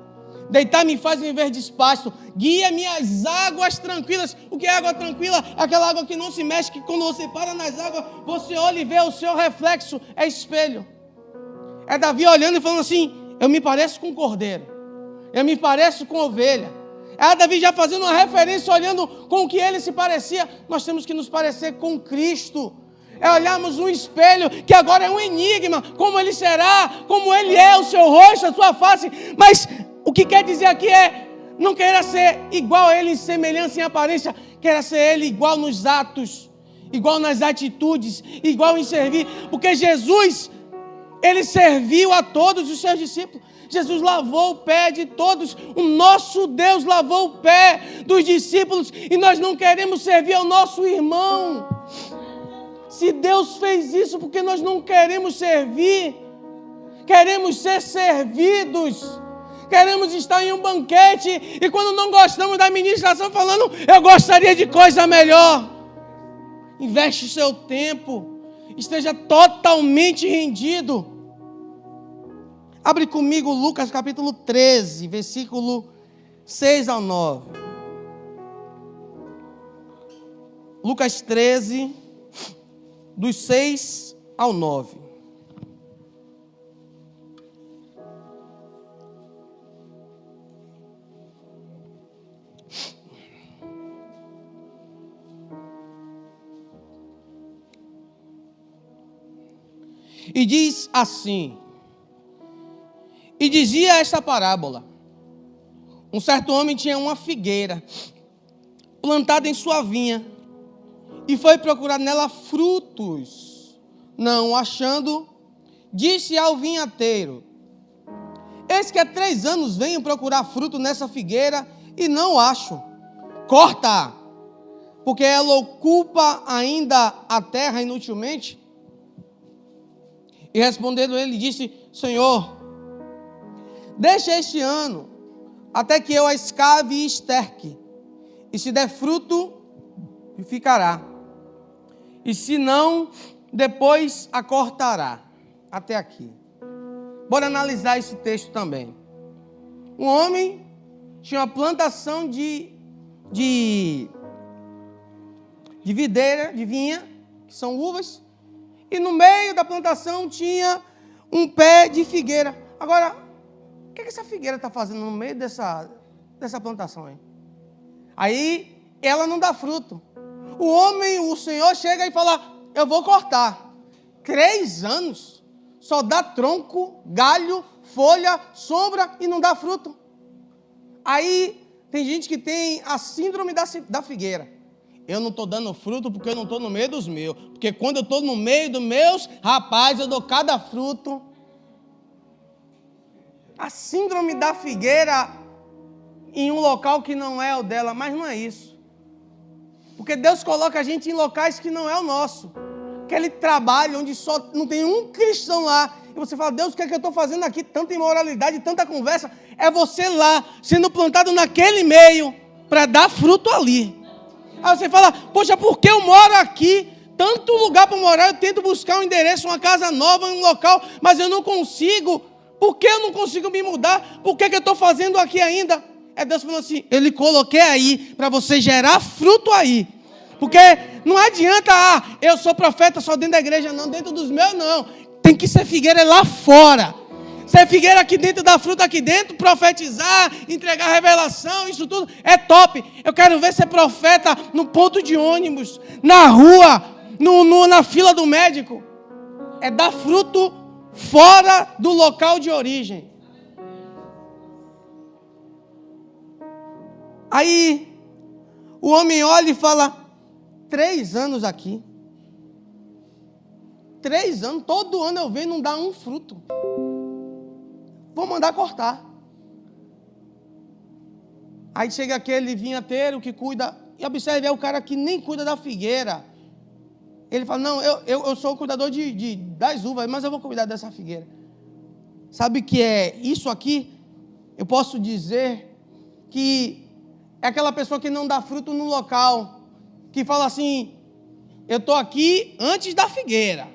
Deitar-me faz viver despacho, guia-me às águas tranquilas. O que é água tranquila? Aquela água que não se mexe, que quando você para nas águas, você olha e vê o seu reflexo, é espelho. É Davi olhando e falando assim, eu me pareço com cordeiro, eu me pareço com ovelha. É Davi já fazendo uma referência, olhando com o que ele se parecia. Nós temos que nos parecer com Cristo. É olharmos um espelho que agora é um enigma, como ele será, como ele é, o seu rosto, a sua face. Mas o que quer dizer aqui é, não queira ser igual a ele em semelhança, em aparência, queira ser ele igual nos atos, igual nas atitudes, igual em servir, porque Jesus, ele serviu a todos os seus discípulos. Jesus lavou o pé de todos, o nosso Deus lavou o pé dos discípulos, e nós não queremos servir ao nosso irmão. Se Deus fez isso, porque nós não queremos servir, queremos ser servidos, queremos estar em um banquete, e quando não gostamos da ministração, falando, eu gostaria de coisa melhor. Investe o seu tempo, esteja totalmente rendido. Abre comigo Lucas capítulo 13, versículo 6 ao 9. Lucas 13, dos 6 ao 9. E diz assim, e dizia esta parábola, um certo homem tinha uma figueira plantada em sua vinha, e foi procurar nela frutos. Não achando, disse ao vinhateiro: eis que há 3 anos venho procurar fruto nessa figueira e não acho. Corta-a, porque ela ocupa ainda a terra inutilmente. E respondendo ele, disse: Senhor, deixa este ano, até que eu a escave e esterque, e se der fruto, ficará, e se não, depois a cortará. Até aqui. Bora analisar esse texto também. Um homem tinha uma plantação de videira, de vinha, que são uvas, e no meio da plantação tinha um pé de figueira. Agora, o que essa figueira está fazendo no meio dessa plantação aí? Aí, ela não dá fruto. O Senhor chega e fala: eu vou cortar. 3 anos, só dá tronco, galho, folha, sombra e não dá fruto. Aí, tem gente que tem a síndrome da figueira. Eu não estou dando fruto porque eu não estou no meio dos meus. Porque quando eu estou no meio dos meus, rapaz, eu dou cada fruto. A síndrome da figueira em um local que não é o dela, mas não é isso. Porque Deus coloca a gente em locais que não é o nosso. Aquele trabalho onde só não tem um cristão lá. E você fala: Deus, o que é que eu estou fazendo aqui? Tanta imoralidade, tanta conversa. É você lá, sendo plantado naquele meio, para dar fruto ali. Aí você fala: poxa, por que eu moro aqui? Tanto lugar para morar, eu tento buscar um endereço, uma casa nova, um local, mas eu não consigo. Por que eu não consigo me mudar? Por que eu estou fazendo aqui ainda? É Deus falando assim: eu lhe coloquei aí para você gerar fruto aí. Porque não adianta, eu sou profeta só dentro da igreja, não, dentro dos meus não. Tem que ser figueira lá fora. Ser figueira aqui dentro, dar fruto aqui dentro, profetizar, entregar revelação, isso tudo é top. Eu quero ver ser profeta no ponto de ônibus, na rua, na fila do médico. É dar fruto fora do local de origem. Aí o homem olha e fala: 3 anos aqui. 3 anos, todo ano eu venho e não dá um fruto. Vou mandar cortar. Aí chega aquele vinhateiro que cuida, e observe, é o cara que nem cuida da figueira. Ele fala: não, eu sou o cuidador das uvas, mas eu vou cuidar dessa figueira. Sabe o que é isso aqui? Eu posso dizer que é aquela pessoa que não dá fruto no local, que fala assim: eu estou aqui antes da figueira.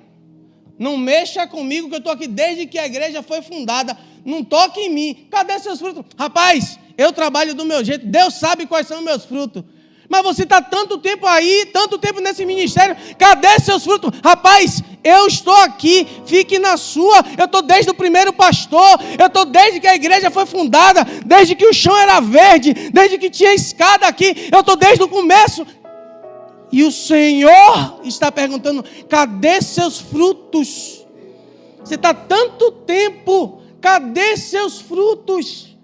Não mexa comigo que eu estou aqui desde que a igreja foi fundada. Não toque em mim. Cadê seus frutos? Rapaz, eu trabalho do meu jeito. Deus sabe quais são meus frutos. Mas você está tanto tempo aí, tanto tempo nesse ministério. Cadê seus frutos? Rapaz, eu estou aqui. Fique na sua. Eu estou desde o primeiro pastor. Eu estou desde que a igreja foi fundada. Desde que o chão era verde. Desde que tinha escada aqui. Eu estou desde o começo. E o Senhor está perguntando: cadê seus frutos? Você está tanto tempo, cadê seus frutos?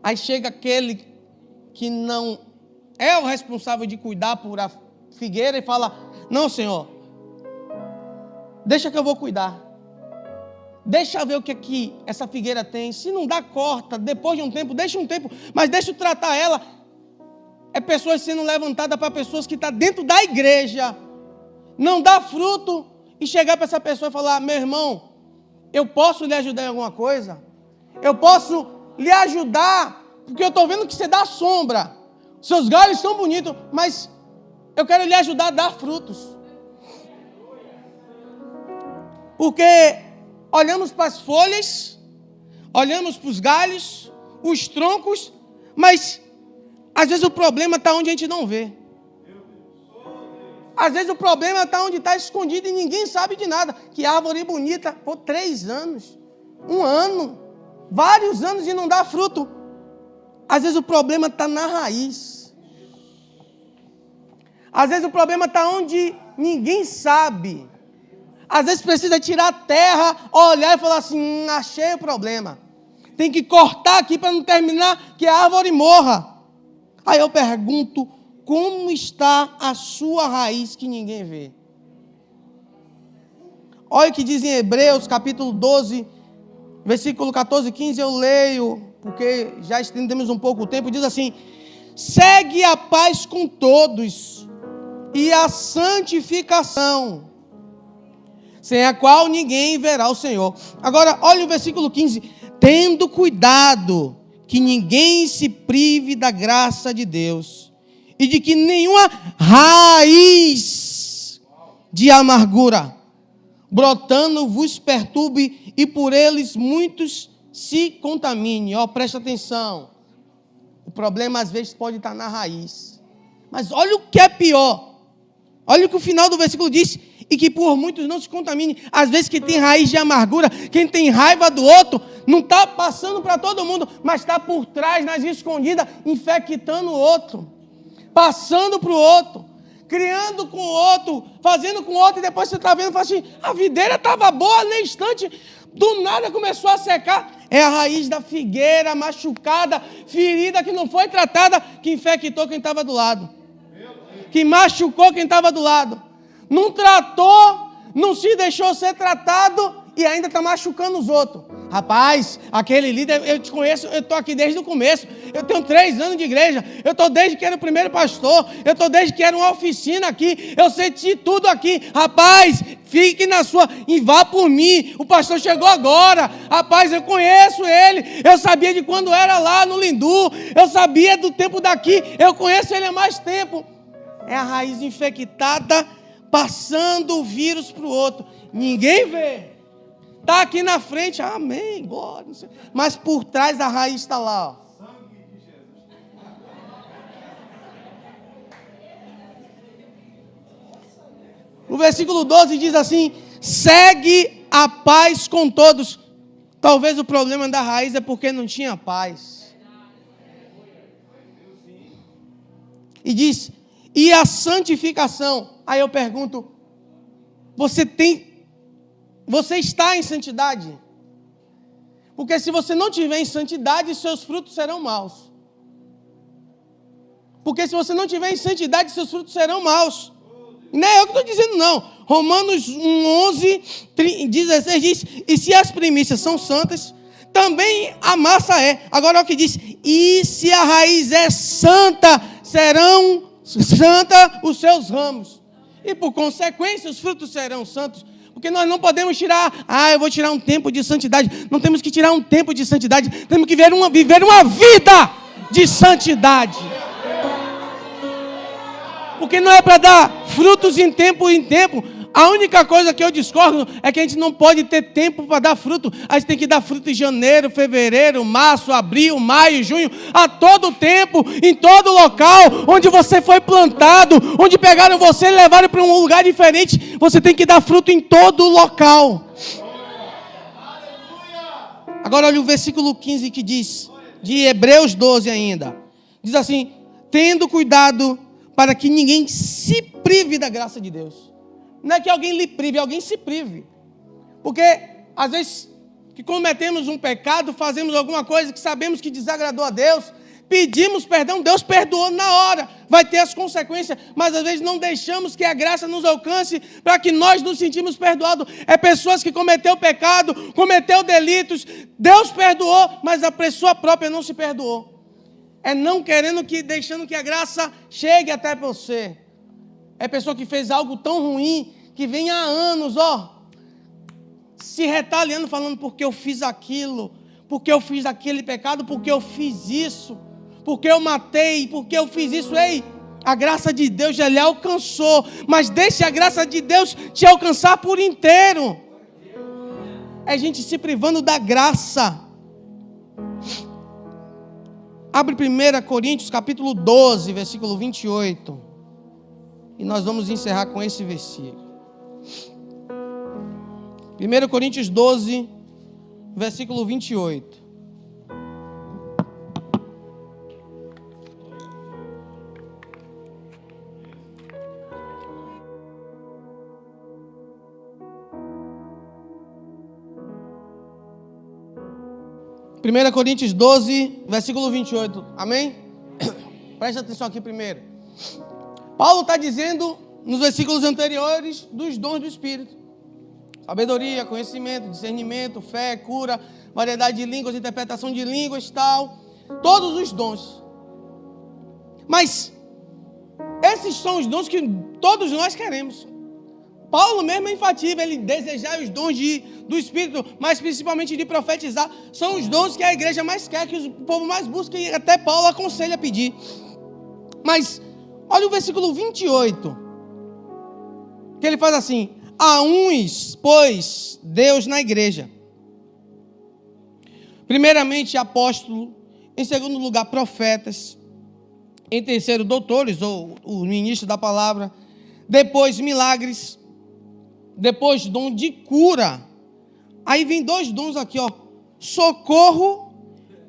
Aí chega aquele que não é o responsável de cuidar por a figueira e fala: não, Senhor, deixa que eu vou cuidar. Deixa eu ver o que essa figueira tem. Se não dá, corta. Depois de um tempo, deixa um tempo. Mas deixa eu tratar ela. É pessoas sendo levantadas para pessoas que estão dentro da igreja. Não dá fruto. E chegar para essa pessoa e falar: meu irmão, eu posso lhe ajudar em alguma coisa? Eu posso lhe ajudar, porque eu estou vendo que você dá sombra. Seus galhos são bonitos, mas eu quero lhe ajudar a dar frutos. Porque olhamos para as folhas, olhamos para os galhos, os troncos, mas às vezes o problema está onde a gente não vê. Às vezes o problema está onde está escondido e ninguém sabe de nada. Que árvore bonita, por 3 anos, 1 ano, vários anos e não dá fruto. Às vezes o problema está na raiz. Às vezes o problema está onde ninguém sabe. Às vezes precisa tirar a terra, olhar e falar assim: achei o problema. Tem que cortar aqui para não terminar que a árvore morra. Aí eu pergunto, como está a sua raiz que ninguém vê? Olha o que diz em Hebreus, capítulo 12, versículo 14 e 15, eu leio, porque já estendemos um pouco o tempo, diz assim: segue a paz com todos e a santificação, sem a qual ninguém verá o Senhor. Agora, olha o versículo 15, tendo cuidado que ninguém se prive da graça de Deus, e de que nenhuma raiz de amargura brotando vos perturbe, e por eles muitos se contaminem. Ó, presta atenção. O problema às vezes pode estar na raiz. Mas olha o que é pior. Olha o que o final do versículo diz. E que por muitos não se contamine. Às vezes quem tem raiz de amargura, quem tem raiva do outro, não está passando para todo mundo, mas está por trás, nas escondidas, infectando o outro. Passando para o outro. Criando com o outro, fazendo com o outro, e depois você está vendo e fala assim, a videira estava boa no instante, do nada começou a secar. É a raiz da figueira machucada, ferida que não foi tratada, que infectou quem estava do lado. Que machucou quem estava do lado. Não tratou, não se deixou ser tratado e ainda está machucando os outros. Rapaz, aquele líder, eu te conheço, eu estou aqui desde o começo. Eu tenho 3 anos de igreja. Eu estou desde que era o primeiro pastor. Eu estou desde que era uma oficina aqui. Eu sei de tudo aqui. Rapaz, fique na sua e vá por mim. O pastor chegou agora. Rapaz, eu conheço ele. Eu sabia de quando era lá no Lindu. Eu sabia do tempo daqui. Eu conheço ele há mais tempo. É a raiz infectada passando o vírus para o outro. Ninguém vê. Está aqui na frente, amém, glória. Mas por trás a raiz está lá. Ó. O versículo 12 diz assim: segue a paz com todos. Talvez o problema da raiz é porque não tinha paz. E diz, e a santificação. Aí eu pergunto, você está em santidade? Porque se você não tiver em santidade, seus frutos serão maus. Porque se você não tiver em santidade, seus frutos serão maus. Não é eu que estou dizendo, não. Romanos 11, 16 diz, e se as primícias são santas, também a massa é. Agora olha o que diz, e se a raiz é santa, serão santas os seus ramos. E por consequência, os frutos serão santos. Porque nós não podemos tirar, eu vou tirar um tempo de santidade. Não temos que tirar um tempo de santidade. Temos que viver uma vida de santidade. Porque não é para dar frutos em tempo. A única coisa que eu discordo é que a gente não pode ter tempo para dar fruto. A gente tem que dar fruto em janeiro, fevereiro, março, abril, maio, junho, a todo tempo, em todo local onde você foi plantado, onde pegaram você e levaram para um lugar diferente. Você tem que dar fruto em todo local. Agora olha o versículo 15 que diz, de Hebreus 12 ainda. Diz assim, tendo cuidado para que ninguém se prive da graça de Deus. Não é que alguém lhe prive, alguém se prive. Porque, às vezes, que cometemos um pecado, fazemos alguma coisa que sabemos que desagradou a Deus, pedimos perdão, Deus perdoou na hora, vai ter as consequências, mas às vezes não deixamos que a graça nos alcance para que nós nos sentimos perdoados. É pessoas que cometeu pecado, cometeu delitos, Deus perdoou, mas a pessoa própria não se perdoou. É não querendo deixando que a graça chegue até você. É pessoa que fez algo tão ruim, que vem há anos, se retaliando, falando, porque eu fiz aquilo, porque eu fiz aquele pecado, porque eu fiz isso, porque eu matei, porque eu fiz isso. Ei, a graça de Deus já lhe alcançou, mas deixe a graça de Deus te alcançar por inteiro. É gente se privando da graça. Abre 1 Coríntios, capítulo 12, versículo 28. E nós vamos encerrar com esse versículo. 1 Coríntios 12, versículo 28. Primeira Coríntios 12, versículo 28. Amém? Presta atenção aqui primeiro. Paulo está dizendo, nos versículos anteriores, dos dons do Espírito. Sabedoria, conhecimento, discernimento, fé, cura, variedade de línguas, interpretação de línguas, tal. Todos os dons. Mas esses são os dons que todos nós queremos. Paulo mesmo enfatiza, ele desejar os dons do Espírito, mas principalmente de profetizar. São os dons que a igreja mais quer, que o povo mais busca, e até Paulo aconselha a pedir. Mas, olha o versículo 28, que ele faz assim: a uns, pois, Deus na igreja. Primeiramente, apóstolo. Em segundo lugar, profetas. Em terceiro, doutores, ou o ministro da palavra. Depois, milagres. Depois, dom de cura. Aí vem dois dons aqui, ó: socorro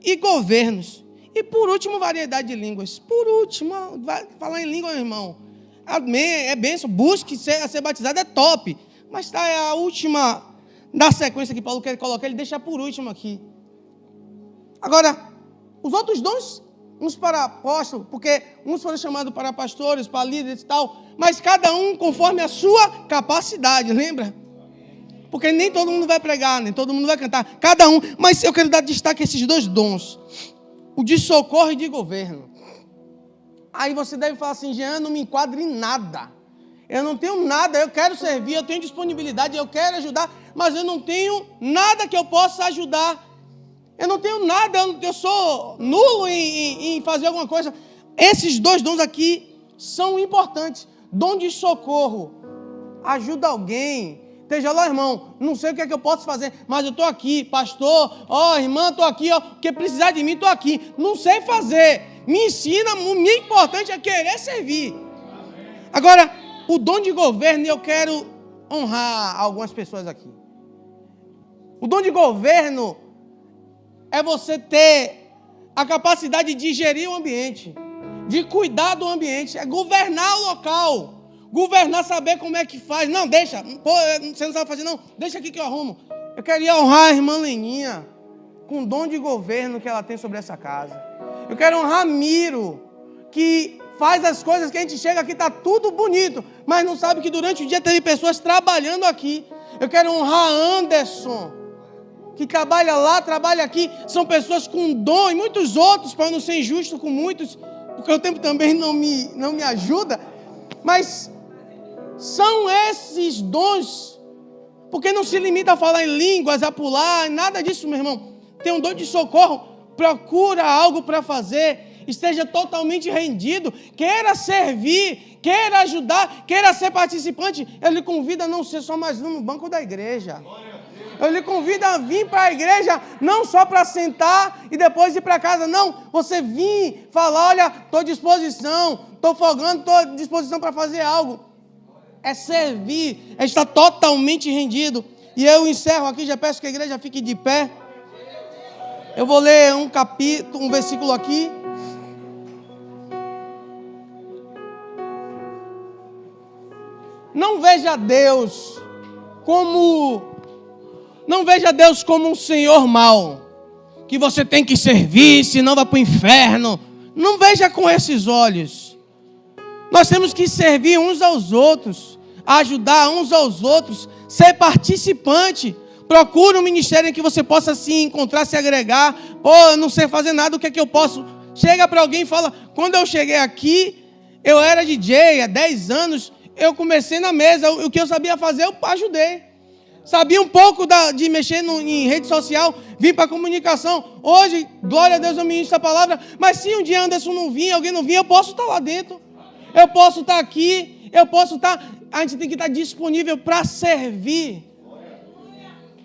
e governos. E por último, variedade de línguas. Por último, vai falar em língua, meu irmão. É bênção, busque ser batizado, é top. Mas tá, é a última da sequência que Paulo quer colocar, ele deixa por último aqui. Agora, os outros dons, uns para apóstolos, porque uns foram chamados para pastores, para líderes e tal, mas cada um conforme a sua capacidade, lembra? Porque nem todo mundo vai pregar, nem todo mundo vai cantar, cada um. Mas eu quero dar destaque a esses dois dons: o de socorro e de governo. Aí você deve falar assim: Jean, não me enquadro em nada. Eu não tenho nada, eu quero servir, eu tenho disponibilidade, eu quero ajudar, mas eu não tenho nada que eu possa ajudar. Eu não tenho nada, eu sou nulo em fazer alguma coisa. Esses dois dons aqui são importantes. Dom de socorro, ajuda alguém. Esteja lá, irmão, não sei o que é que eu posso fazer, mas eu estou aqui, pastor, irmã, estou aqui, porque precisar de mim, estou aqui. Não sei fazer, me ensina, o importante é querer servir. Agora, o dom de governo, eu quero honrar algumas pessoas aqui. O dom de governo é você ter a capacidade de gerir o ambiente, de cuidar do ambiente, é governar o local, governar, saber como é que faz. Não, deixa, você não sabe fazer, não, deixa aqui que eu arrumo. Eu queria honrar a irmã Leninha com o dom de governo que ela tem sobre essa casa. Eu quero honrar Miro, que faz as coisas que a gente chega aqui, está tudo bonito, mas não sabe que durante o dia teve pessoas trabalhando aqui. Eu quero honrar Anderson, que trabalha lá, trabalha aqui, são pessoas com dom, e muitos outros, para não ser injusto com muitos, porque o tempo também não me ajuda, mas são esses dons, porque não se limita a falar em línguas, a pular, nada disso, meu irmão. Tem um dom de socorro, procura algo para fazer, esteja totalmente rendido, queira servir, queira ajudar, queira ser participante. Eu lhe convido a não ser só mais um no banco da igreja. Eu lhe convido a vir para a igreja, não só para sentar e depois ir para casa, não. Você vir, falar: olha, estou à disposição, estou folgando, estou à disposição para fazer algo. É servir, é estar totalmente rendido. E eu encerro aqui, já peço que a igreja fique de pé. Eu vou ler um versículo aqui. Não veja Deus como um senhor mau, que você tem que servir, senão vai para o inferno. Não veja com esses olhos. Nós temos que servir uns aos outros, ajudar uns aos outros, ser participante. Procure um ministério em que você possa se encontrar, se agregar. Eu não sei fazer nada, o que é que eu posso? Chega para alguém e fala: quando eu cheguei aqui, eu era DJ há 10 anos, eu comecei na mesa, o que eu sabia fazer, eu ajudei. Sabia um pouco de mexer em rede social, vim para a comunicação. Hoje, glória a Deus, eu ministro a palavra. Mas se um dia Anderson não vir, alguém não vir, eu posso estar lá dentro. Eu posso estar aqui, a gente tem que estar disponível para servir.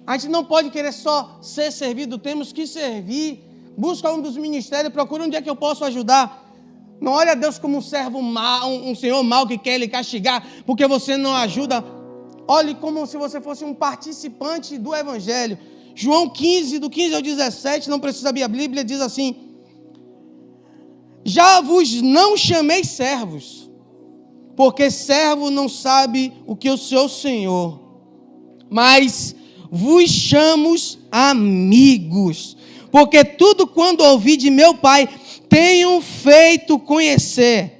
A gente não pode querer só ser servido, temos que servir. Busca um dos ministérios, procura onde é que eu posso ajudar. Não olha a Deus como um servo mau, um senhor mau que quer lhe castigar, porque você não ajuda. Olhe como se você fosse um participante do Evangelho. João 15, do 15 ao 17, não precisa abrir a Bíblia, diz assim: já vos não chamei servos, porque servo não sabe o que o seu Senhor, mas vos chamo amigos, porque tudo quando ouvi de meu Pai, tenho feito conhecer.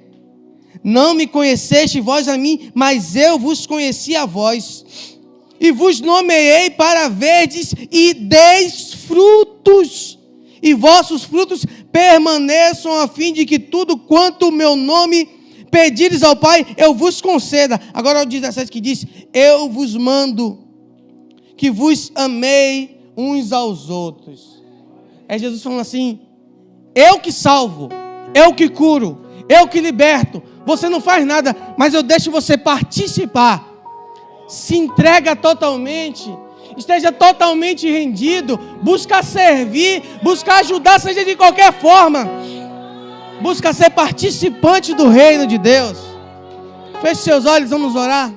Não me conheceste vós a mim, mas eu vos conheci a vós. E vos nomeei para verdes e deis frutos. E vossos frutos permaneçam, a fim de que tudo quanto o meu nome pedires ao Pai, eu vos conceda. Agora o 17 que diz, eu vos mando que vos amei uns aos outros. É Jesus falando assim, eu que salvo, eu que curo, eu que liberto. Você não faz nada, mas eu deixo você participar. Se entrega totalmente, esteja totalmente rendido, busca servir, busca ajudar, seja de qualquer forma. Busca ser participante do reino de Deus. Feche seus olhos, vamos orar.